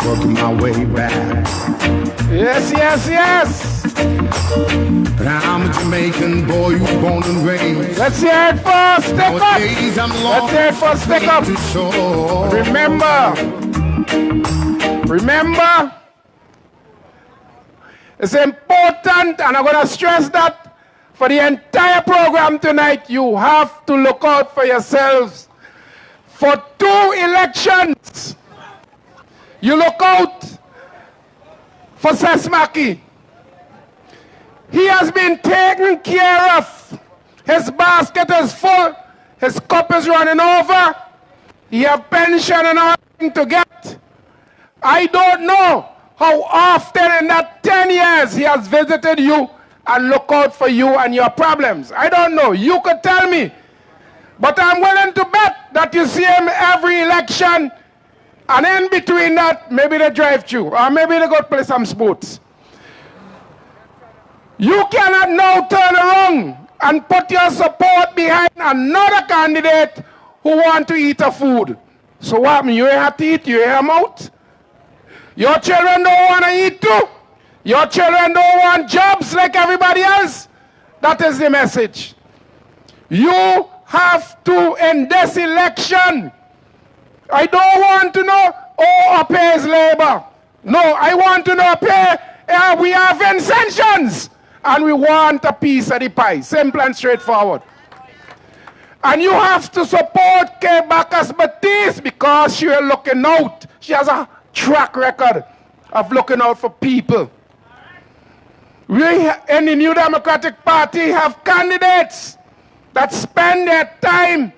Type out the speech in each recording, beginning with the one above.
working my way back. Yes, yes, yes. But I'm a Jamaican boy who was born and raised. Let's hear it for Stick Up. Let's hear it for Stick Up. Remember, it's important, and I'm going to stress that for the entire program tonight, you have to look out for yourselves. For 2 elections, you look out for Sesmaki. He has been taken care of. His basket is full. His cup is running over. He has pension and all to get. I don't know how often in that 10 years he has visited you and look out for you and your problems. I don't know. You could tell me. But I'm willing to bet that you see him every election, and in between that, maybe they drive through, or maybe they go play some sports. You cannot now turn around and put your support behind another candidate who want to eat a food. So what happened? You ain't have to eat, you ain't have out. Your children don't want to eat too. Your children don't want jobs like everybody else. That is the message. You have to, in this election, I don't want to know, oh, pay is labor. No, I want to know, we have incentives, and we want a piece of the pie. Simple and straightforward. And you have to support Bacchus-Baptiste because she is looking out. She has a track record of looking out for people. We in the New Democratic Party have candidates that spend their time,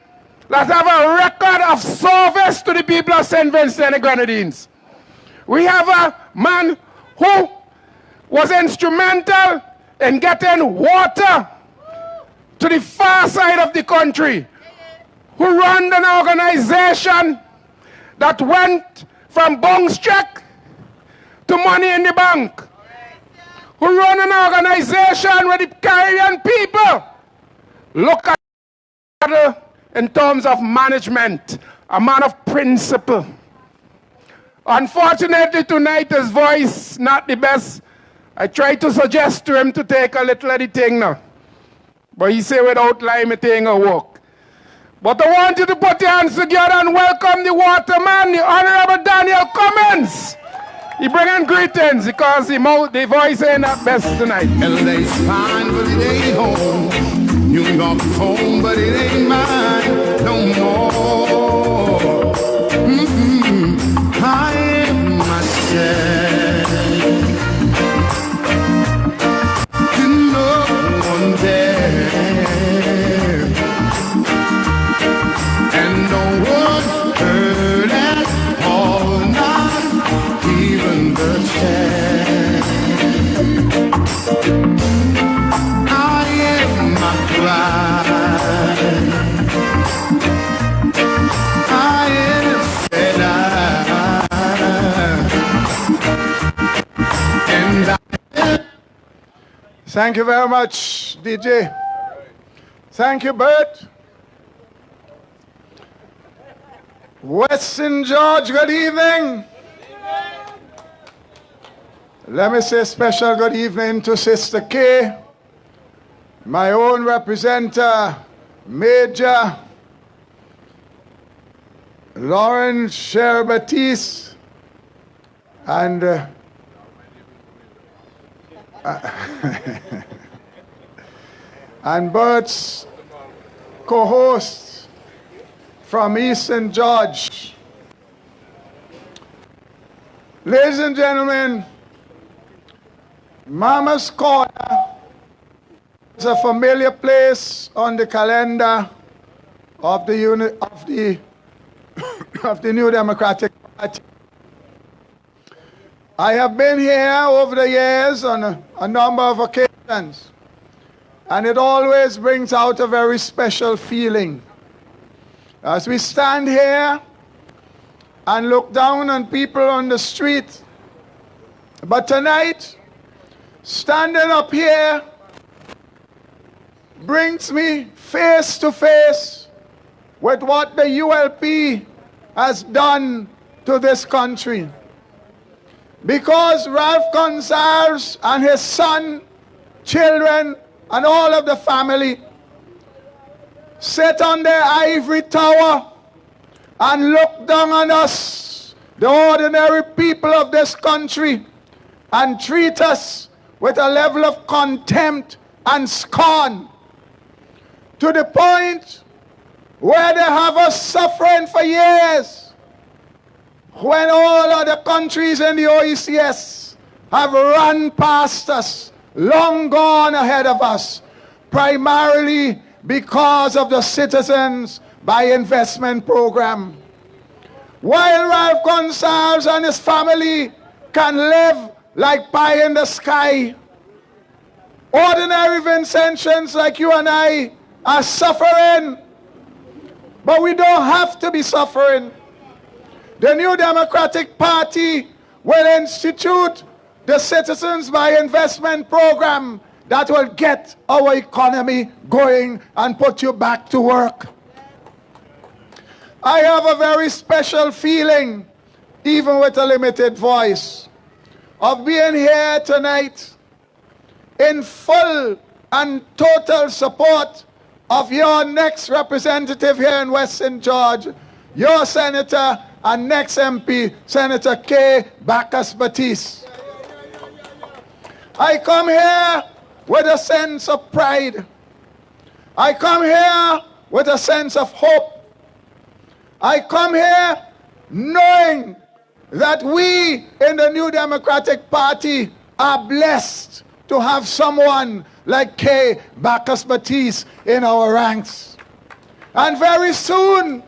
that have a record of service to the people of St. Vincent and the Grenadines. We have a man who was instrumental in getting water to the far side of the country, who ran an organization that went from bounce check to money in the bank, who run an organization with the Caribbean people. Look at it in terms of management, a man of principle. Unfortunately, tonight his voice not the best. I tried to suggest to him to take a little of the thing now, but he said without lime it ain't gonna work. But I want you to put your hands together and welcome the waterman, the Honorable Daniel Cummings. He bringing greetings because the voice ain't that best tonight. LA's fine, but it ain't home. New York's home, but it ain't mine no more. I am myself. To no one there, and no one heard at all, not even the chance. I am my pride. I am said and I am. Thank you very much, DJ. Thank you, Bert. Western George, good evening. Let me say a special good evening to Sister Kay, my own representative, Major Lawrence Baptiste, and and Bert's co-host from Eastern George. Ladies and gentlemen, Mama's Corner is a familiar place on the calendar of the of the New Democratic Party. I have been here over the years on a number of occasions, and it always brings out a very special feeling. As we stand here and look down on people on the street, but tonight, standing up here brings me face to face with what the ULP has done to this country. because Ralph Gonsalves and his son, children, and all of the family sit on their ivory tower and look down on us, the ordinary people of this country, and treat us with a level of contempt and scorn, to the point where they have us suffering for years, when all other countries in the OECS have run past us, long gone ahead of us, primarily because of the Citizens by Investment program. While Ralph Gonsalves and his family can live like pie in the sky, ordinary Vincentians like you and I are suffering, but we don't have to be suffering. The New Democratic Party will institute the Citizens by Investment program that will get our economy going and put you back to work. I have a very special feeling, even with a limited voice, of being here tonight in full and total support of your next representative here in West St. George, your senator and next MP, Senator K. Bacchus-Baptiste. I come here with a sense of pride. I come here with a sense of hope. I come here knowing that we in the New Democratic Party are blessed to have someone like K. Bacchus-Baptiste in our ranks. And very soon,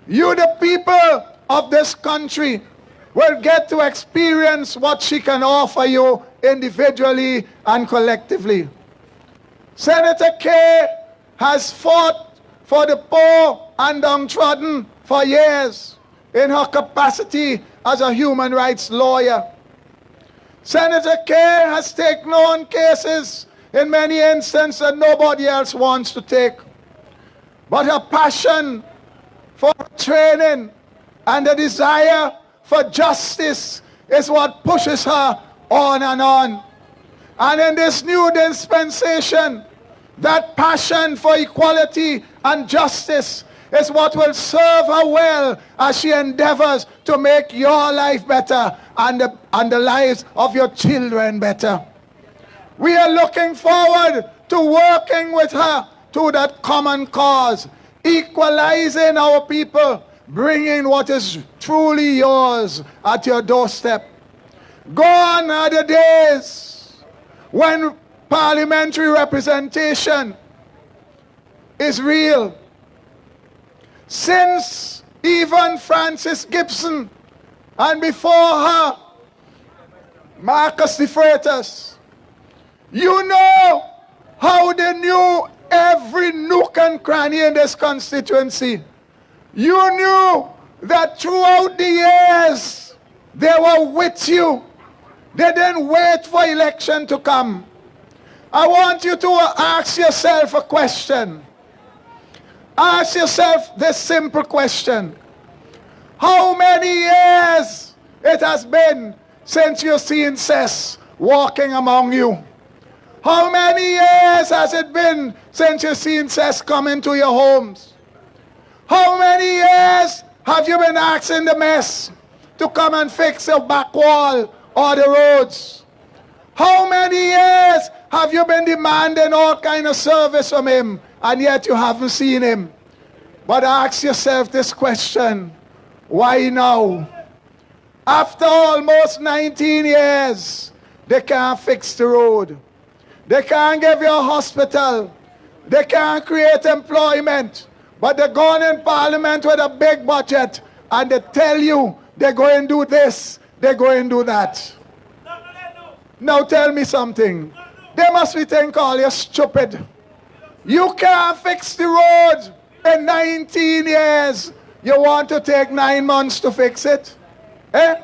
you, the people of this country, will get to experience what she can offer you individually and collectively. Senator K has fought for the poor and downtrodden for years in her capacity as a human rights lawyer. Senator K has taken on cases in many instances that nobody else wants to take. But her passion for training and the desire for justice is what pushes her on and on. And in this new dispensation, that passion for equality and justice is what will serve her well as she endeavors to make your life better and the lives of your children better. We are looking forward to working with her to that common cause, equalizing our people, bringing what is truly yours at your doorstep. Gone are the days when parliamentary representation is real. Since even Frances Gibson and before her Marcus de Freitas, you know how they knew every nook and cranny in this constituency. You knew that throughout the years they were with you. They didn't wait for election to come. I want you to ask yourself a question. Ask yourself this simple question. How many years it has been since you've seen Cess walking among you? How many years has it been since you've seen Cess come into your homes? How many years have you been asking the mess to come and fix your back wall or the roads? How many years have you been demanding all kind of service from him and yet you haven't seen him? But ask yourself this question: why now? After almost 19 years, they can't fix the road. They can't give you a hospital. They can't create employment. But they're going in Parliament with a big budget and they tell you they're going to do this, they're going to do that. Now tell me something. They must be thinking all you're stupid. You can't fix the road in 19 years. You want to take 9 months to fix it? Eh?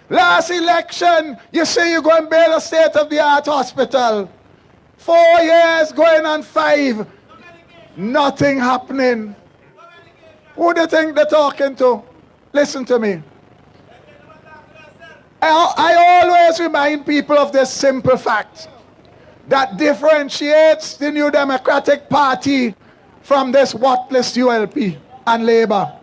Last election, you say you're going to build a state-of-the-art hospital. 4 years going on 5. Nothing happening. Who do you think they're talking to? Listen to me. I always remind people of this simple fact that differentiates the New Democratic Party from this worthless ULP and Labour.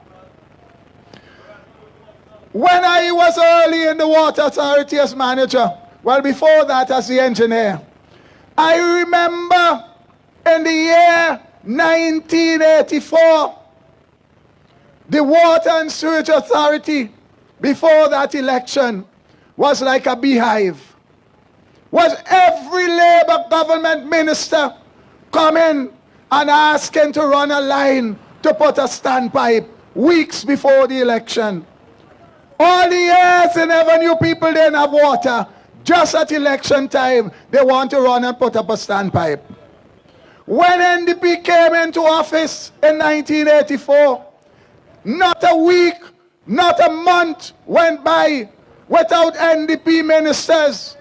When I was early in the Water Authority as manager, well, before that as the engineer, I remember in the year 1984, the Water and Sewage Authority, before that election, was like a beehive. Was every Labour government minister coming and asking to run a line to put a standpipe weeks before the election. All the years they never knew people didn't have water. Just at election time, they want to run and put up a standpipe. When NDP came into office in 1984, not a week, not a month went by without NDP ministers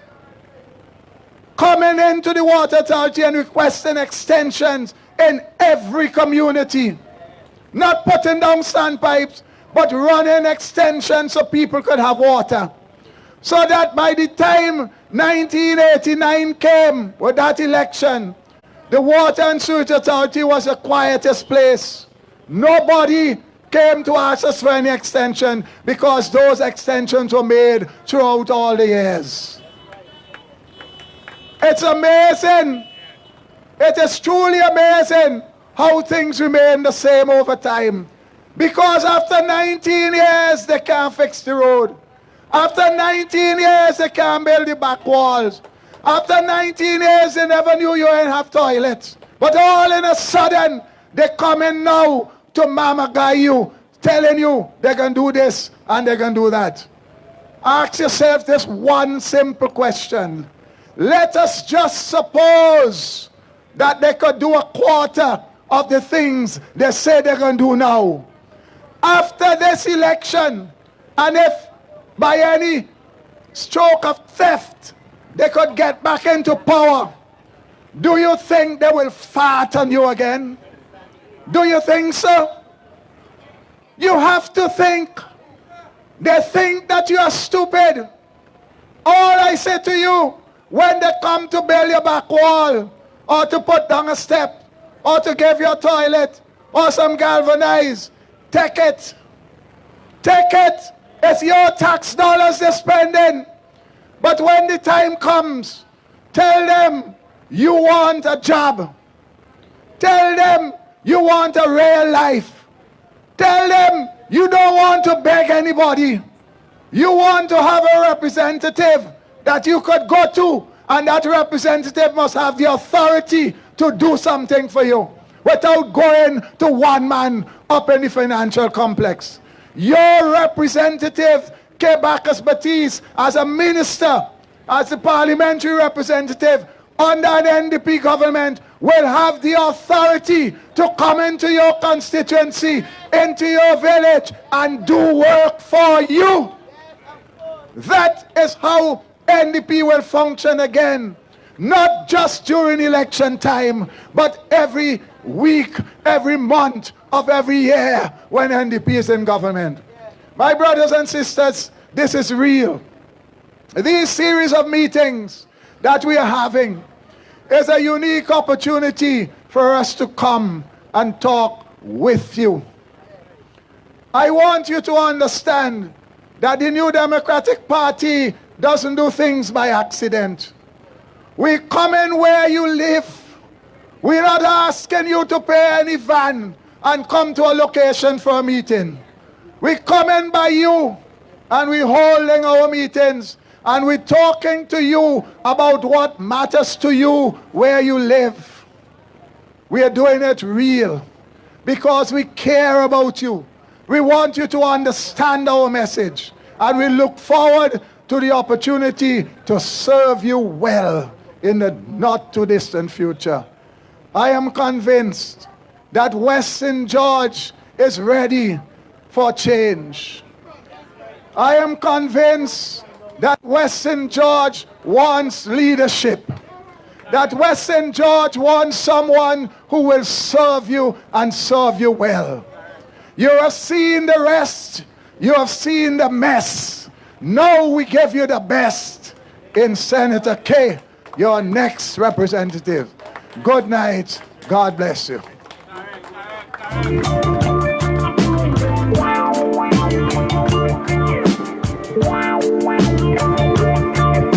coming into the Water Authority and requesting extensions in every community. Not putting down standpipes, but running extensions so people could have water. So that by the time 1989 came with that election, the Water and Sewage Authority was the quietest place. Nobody came to ask us for any extension because those extensions were made throughout all the years. It's amazing. It is truly amazing how things remain the same over time. Because after 19 years, they can't fix the road. After 19 years, they can't build the back walls. After 19 years, they never knew you ain't have toilets. But all in a sudden, they come in now to mama guy you, telling you they're going to do this and they're going to do that. Ask yourself this one simple question. Let us just suppose that they could do a quarter of the things they say they're going to do now. After this election, and if by any stroke of theft they could get back into power, do you think they will fart on you again? Do you think so? You have to think. They think that you are stupid. All I say to you, when they come to build your back wall, or to put down a step, or to give you a toilet, or some galvanized, take it. Take it. It's your tax dollars they're spending. But when the time comes, tell them you want a job. Tell them you want a real life. Tell them you don't want to beg anybody. You want to have a representative that you could go to, and that representative must have the authority to do something for you without going to one man up in the financial complex. Your representative, Bacchus-Baptiste, as a minister, as a parliamentary representative under an NDP government, will have the authority to come into your constituency, into your village, and do work for you. That is how NDP will function again. Not just during election time, but every week, every month of every year when NDP is in government. My brothers and sisters, this is real. These series of meetings that we are having is a unique opportunity for us to come and talk with you. I want you to understand that the New Democratic Party doesn't do things by accident. We come in where you live. We're not asking you to pay any van and come to a location for a meeting. We come in by you, and we're holding our meetings, and we're talking to you about what matters to you where you live. We are doing it real because we care about you. We want you to understand our message, and we look forward to the opportunity to serve you well in the not too distant future. I am convinced that West St. George is ready for change. I am convinced that West St. George wants leadership. That West St. George wants someone who will serve you and serve you well. You have seen the rest. You have seen the mess. Now we give you the best. in Senator K, your next representative. Good night. God bless you.